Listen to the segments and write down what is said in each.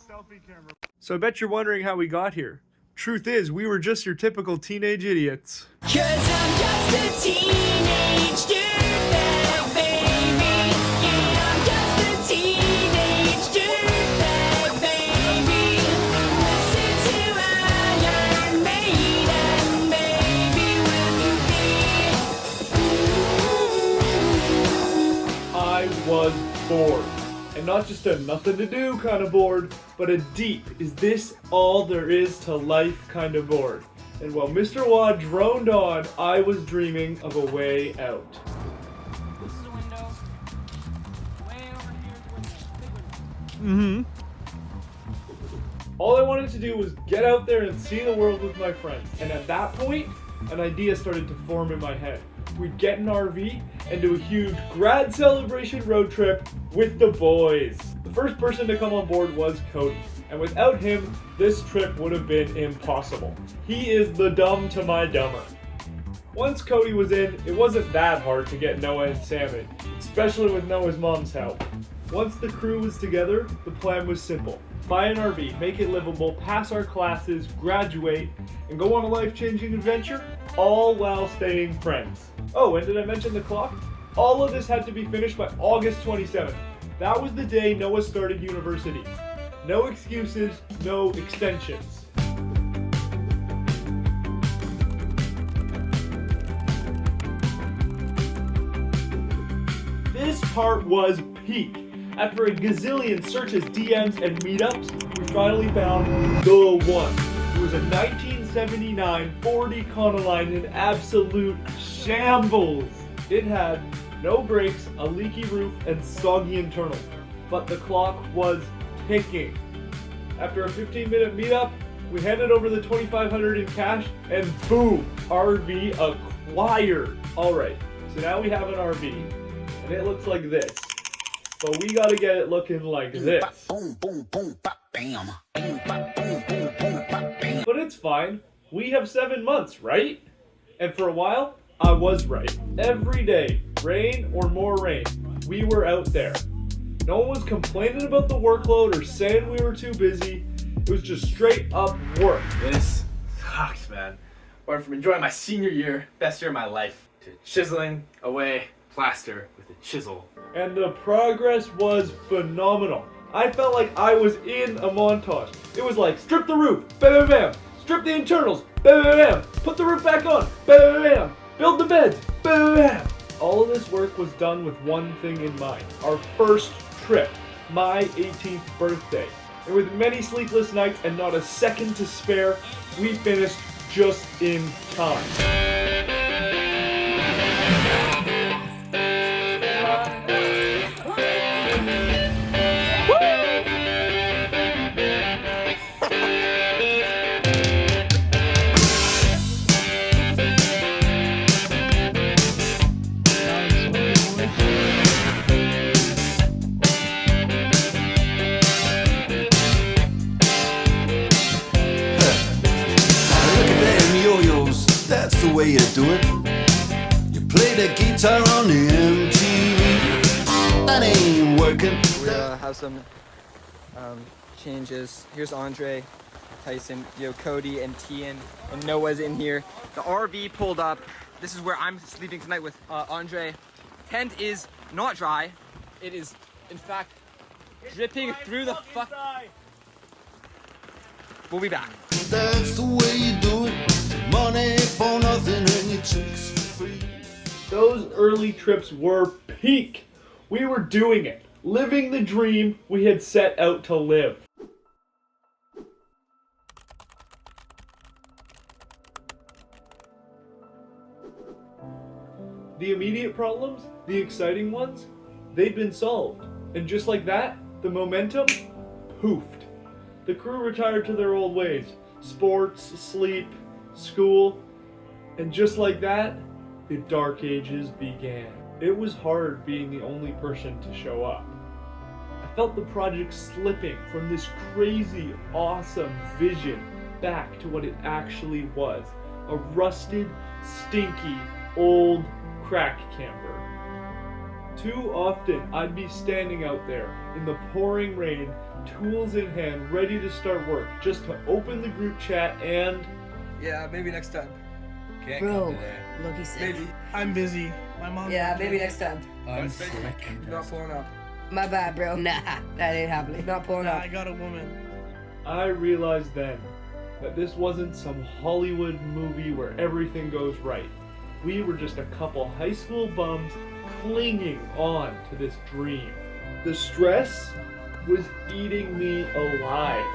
selfie camera. So I bet you're wondering how we got here. Truth is, we were just your typical teenage idiots. 'Cause I'm just a teenage dirtbag, baby. Yeah, I'm just a teenage dirtbag, baby. Listen to Iron Maiden, baby. Will you be? I was bored. And not just a nothing to do kind of bored, but a deep, is this all there is to life kind of bored. And while Mr. Wah droned on, I was dreaming of a way out. This is a window. Way over here is a window. Big window. All I wanted to do was get out there and see the world with my friends. And at that point, an idea started to form in my head. We'd get an RV and do a huge grad celebration road trip with the boys. The first person to come on board was Cody. And without him, this trip would have been impossible. He is the dumb to my dumber. Once Cody was in, it wasn't that hard to get Noah and Sam in, especially with Noah's mom's help. Once the crew was together, the plan was simple. Buy an RV, make it livable, pass our classes, graduate, and go on a life-changing adventure, all while staying friends. Oh, and did I mention the clock? All of this had to be finished by August 27th. That was the day Noah started university. No excuses, no extensions. This part was peak. After a gazillion searches, DMs, and meetups, we finally found the one. It was a 1979 Ford Econoline in absolute shambles. It had no brakes, a leaky roof, and soggy internals. But the clock was ticking. After a 15-minute meetup, we handed over the $2,500 in cash, and boom, RV acquired. All right, so now we have an RV, and it looks like this. But we gotta get it looking like this. But it's fine. We have 7 months, right? And for a while, I was right. Every day, rain or more rain, we were out there. No one was complaining about the workload or saying we were too busy. It was just straight up work. This sucks, man. Went from enjoying my senior year, best year of my life, to chiseling away plaster with a chisel. And the progress was phenomenal. I felt like I was in a montage. It was like, strip the roof, bam bam bam, strip the internals, bam bam bam, put the roof back on, bam bam bam, build the beds, bam bam bam. All of this work was done with one thing in mind. Our first trip, my 18th birthday. And with many sleepless nights and not a second to spare, we finished just in time. That's the way you do it. You play the guitar on the MTV. That ain't working. We have some changes. Here's Andre, Tyson, Cody, and Tian, and Noah's in here. The RV pulled up. This is where I'm sleeping tonight with Andre. Tent is not dry. It is, in fact, dripping through the fuck. We'll be back. That's the way you do it. Money for nothing and your chicks for free. Those early trips were peak. We were doing it, living the dream we had set out to live. The immediate problems, the exciting ones, they'd been solved. And just like that, the momentum poofed. The crew retired to their old ways. Sports, sleep, school, and just like that, the dark ages began. It was hard being the only person to show up. I felt the project slipping from this crazy, awesome vision back to what it actually was. A rusted, stinky, old crack camper. Too often, I'd be standing out there in the pouring rain, tools in hand, ready to start work, just to open the group chat and... Yeah, maybe next time. Can't Bro, come today. look, he said. Maybe. I'm busy. My mom. Yeah, maybe next time. I'm sick. Not pulling up. My bad, bro. Nah, that ain't happening. Not pulling Nah, up. I got a woman. I realized then that this wasn't some Hollywood movie where everything goes right. We were just a couple high school bums clinging on to this dream. The stress was eating me alive.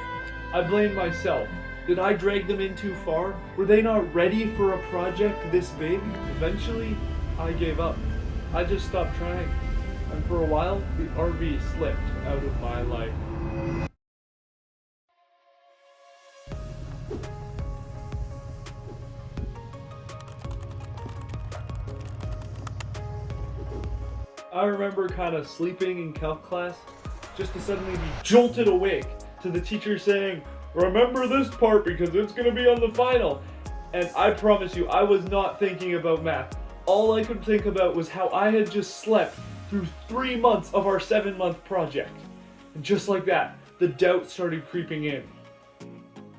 I blamed myself. Did I drag them in too far? Were they not ready for a project this big? Eventually, I gave up. I just stopped trying. And for a while, the RV slipped out of my life. I remember kind of sleeping in calc class, just to suddenly be jolted awake to the teacher saying, "Remember this part because it's going to be on the final." And I promise you, I was not thinking about math. All I could think about was how I had just slept through 3 months of our 7-month project. And just like that, the doubt started creeping in.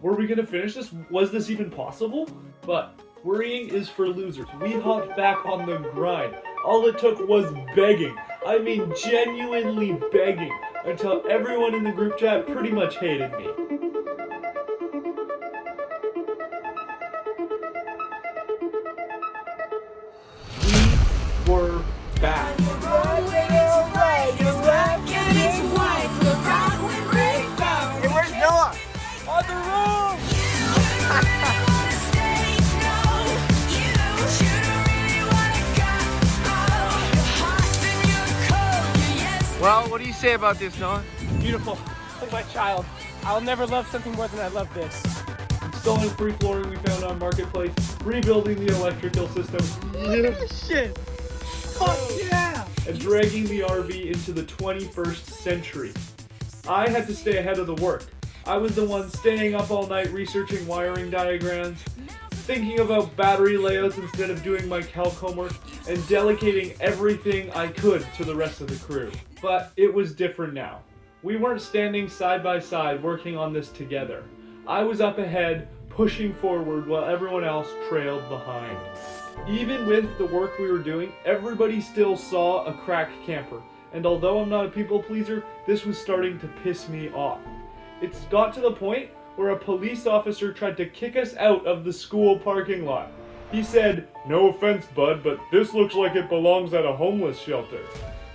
Were we going to finish this? Was this even possible? But worrying is for losers. We hopped back on the grind. All it took was begging. I mean genuinely begging, until everyone in the group chat pretty much hated me. We were back. Hey, where's Noah? On the road! Well, what do you say about this, Noah? Beautiful. Like my child. I'll never love something more than I love this. Installing free flooring we found on Marketplace, rebuilding the electrical system, Shit. Fuck yeah. and dragging the RV into the 21st century. I had to stay ahead of the work. I was the one staying up all night researching wiring diagrams, thinking about battery layouts instead of doing my calc homework, and delegating everything I could to the rest of the crew. But it was different now. We weren't standing side by side working on this together. I was up ahead, pushing forward while everyone else trailed behind. Even with the work we were doing, everybody still saw a crack camper, and although I'm not a people pleaser, this was starting to piss me off. It's got to the point where a police officer tried to kick us out of the school parking lot. He said, "No offense, bud, but this looks like it belongs at a homeless shelter."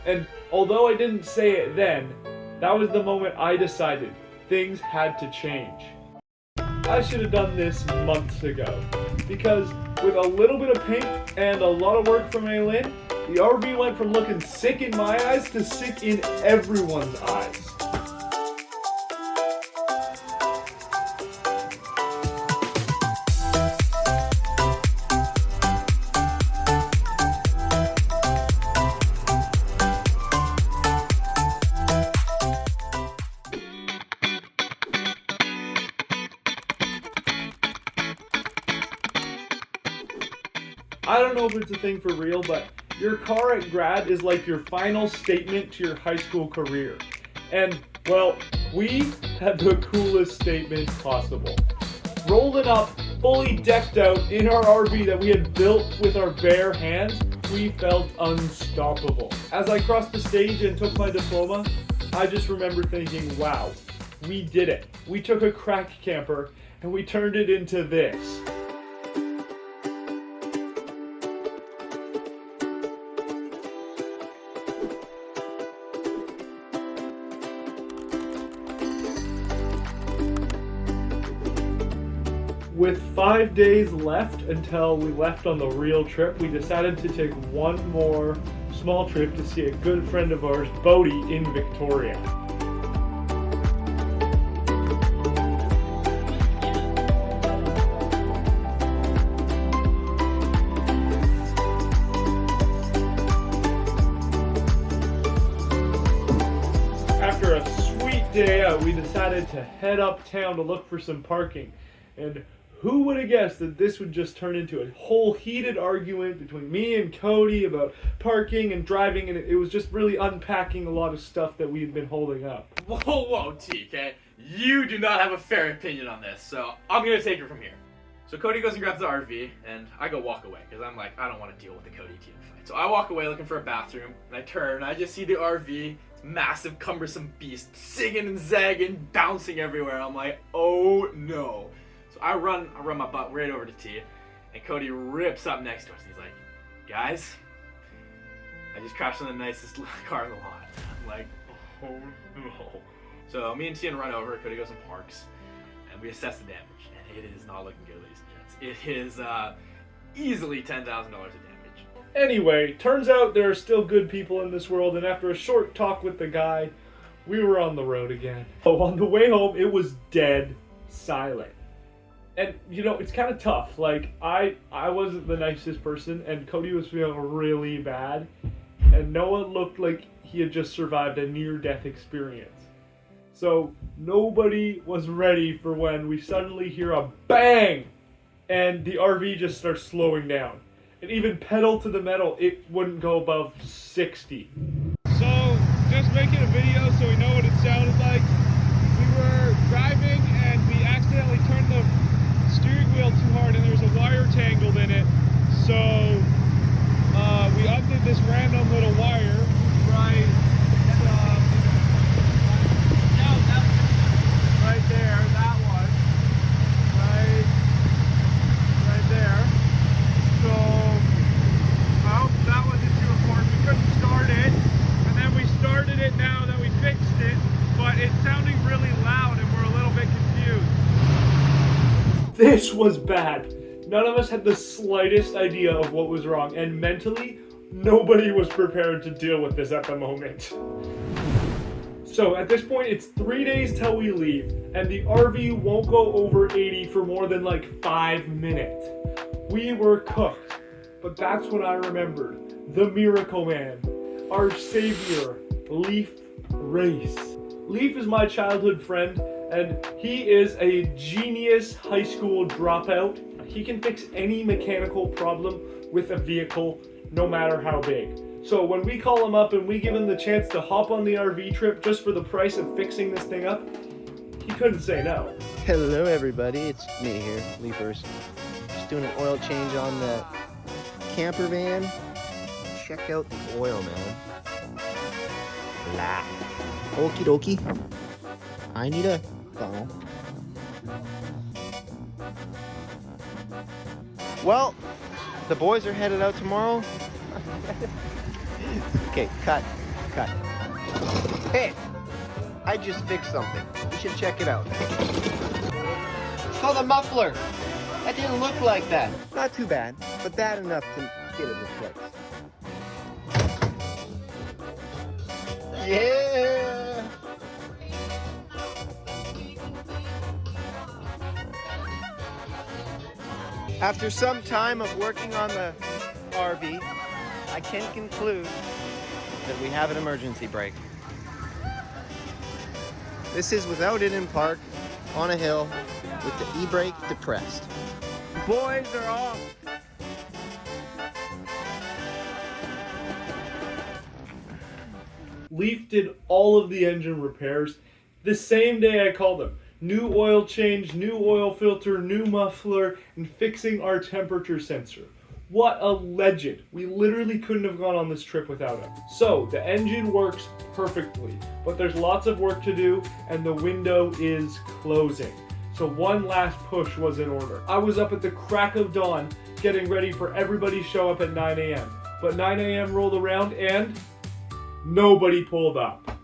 And although I didn't say it then, that was the moment I decided things had to change. I should have done this months ago, because with a little bit of paint and a lot of work from Aylin, the RV went from looking sick in my eyes to sick in everyone's eyes. I don't know if it's a thing for real, but your car at grad is like your final statement to your high school career. And, well, we had the coolest statement possible. Rolling up, fully decked out in our RV that we had built with our bare hands, we felt unstoppable. As I crossed the stage and took my diploma, I just remember thinking, wow, we did it. We took a crack camper and we turned it into this. With 5 days left until we left on the real trip, we decided to take one more small trip to see a good friend of ours, Bodie, in Victoria. After a sweet day out, we decided to head uptown to look for some parking. And Who would have guessed that this would just turn into a whole heated argument between me and Cody about parking and driving, and it was just really unpacking a lot of stuff that we had been holding up. Whoa, TK. You do not have a fair opinion on this, so I'm gonna take it from here. So Cody goes and grabs the RV, and I go walk away, because I'm like, I don't want to deal with the Cody team fight. So I walk away looking for a bathroom, and I turn, and I just see the RV, this massive, cumbersome beast, singing and zagging, bouncing everywhere. I'm like, oh no. So I run my butt right over to T, and Cody rips up next to us, and he's like, guys, I just crashed in the nicest car in the lot. I'm like, oh no. So me and Tian run over, Cody goes and parks, and we assess the damage, and it is not looking good, ladies and gents. It is easily $10,000 of damage. Anyway, turns out there are still good people in this world, and after a short talk with the guy, we were on the road again. Oh, on the way home, it was dead silent. And, you know, it's kind of tough. Like, I wasn't the nicest person, and Cody was feeling really bad, and Noah looked like he had just survived a near-death experience. So nobody was ready for when we suddenly hear a bang and the RV just starts slowing down. And even pedal to the metal, it wouldn't go above 60. So, just making a video so we know what it sounded like. We were driving and we accidentally turned the steering wheel too hard and there was a wire tangled in it. So, we undid this random little wire right there, that one, right there. So I hope that wasn't too important. We couldn't start it, and then we started it now that we fixed it, but it's sounding really loud and we're a little bit confused. This was bad. None of us had the slightest idea of what was wrong, and mentally, nobody was prepared to deal with this at the moment. So at this point, it's 3 days till we leave, and the RV won't go over 80 for more than like 5 minutes. We were cooked, but that's when I remembered the Miracle Man, our savior, Leaf Race. Leaf is my childhood friend, and he is a genius high school dropout. He can fix any mechanical problem with a vehicle, no matter how big. So when we call him up and we give him the chance to hop on the RV trip just for the price of fixing this thing up, he couldn't say no. Hello everybody, it's me here, Leafers. Just doing an oil change on the camper van. Check out the oil, man. Blah. Okie dokie. I need a funnel. Well, the boys are headed out tomorrow. Okay, cut. Hey, I just fixed something. You should check it out. It's called a muffler. That didn't look like that. Not too bad, but bad enough to get it replaced. Yeah. After some time of working on the RV, I can conclude that we have an emergency brake. This is without it in park, on a hill, with the e-brake depressed. Boys are off. Leaf did all of the engine repairs the same day I called him. New oil change, new oil filter, new muffler, and fixing our temperature sensor. What a legend. We literally couldn't have gone on this trip without him. So, the engine works perfectly, but there's lots of work to do, and the window is closing. So one last push was in order. I was up at the crack of dawn, getting ready for everybody to show up at 9 a.m. But 9 a.m. rolled around, and nobody pulled up.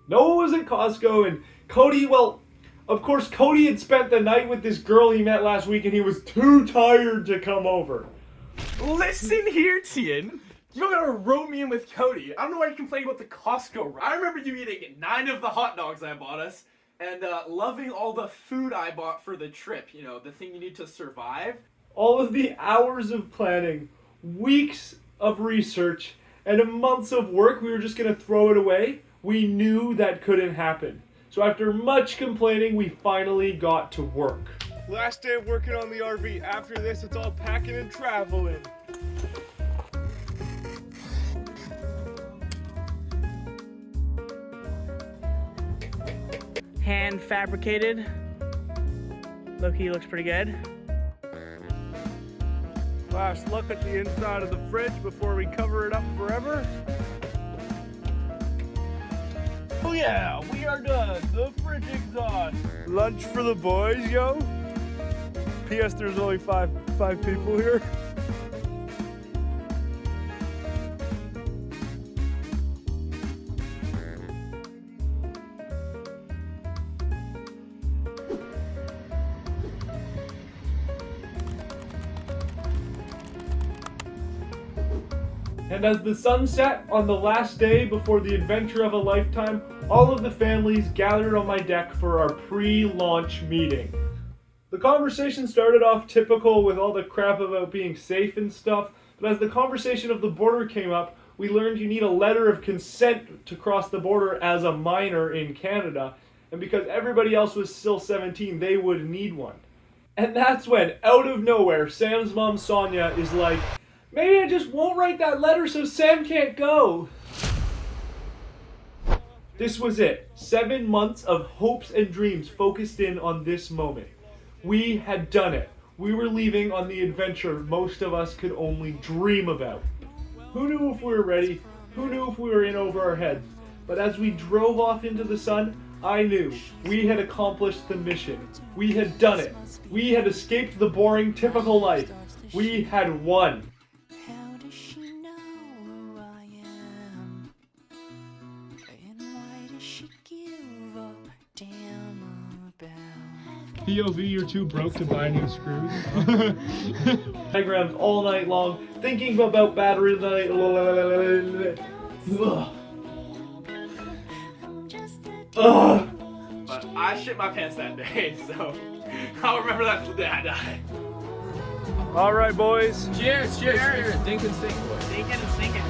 Noah was at Costco, and Cody, well, of course, Cody had spent the night with this girl he met last week, and he was too tired to come over. Listen here, Tian. You're gonna rope me in with Cody. I don't know why you complain about the Costco ride. I remember you eating 9 of the hot dogs I bought us, and loving all the food I bought for the trip. You know, the thing you need to survive. All of the hours of planning, weeks of research, and months of work, we were just gonna throw it away. We knew that couldn't happen. So after much complaining, we finally got to work. Last day of working on the RV. After this, it's all packing and traveling. Hand fabricated. Low-key looks pretty good. Last look at the inside of the fridge before we cover it up forever. Oh yeah, we are done. The fridge exhaust. Lunch for the boys, yo. P.S. There's only five people here. And as the sun set on the last day before the adventure of a lifetime, all of the families gathered on my deck for our pre-launch meeting. The conversation started off typical with all the crap about being safe and stuff, but as the conversation of the border came up, we learned you need a letter of consent to cross the border as a minor in Canada, and because everybody else was still 17, they would need one. And that's when, out of nowhere, Sam's mom Sonia is like, maybe I just won't write that letter so Sam can't go. This was it. 7 months of hopes and dreams focused in on this moment. We had done it. We were leaving on the adventure most of us could only dream about. Who knew if we were ready? Who knew if we were in over our heads? But as we drove off into the sun, I knew we had accomplished the mission. We had done it. We had escaped the boring, typical life. We had won. How does she know who I am? And why does she give a damn about? POV, you're too broke to buy new screws. Diagrams all night long, thinking about battery life. Ugh. But I shit my pants that day, so I'll remember that for the day I die. All right, boys. Cheers, cheers, cheers. Dink and sink, boys. Stinking and sinking.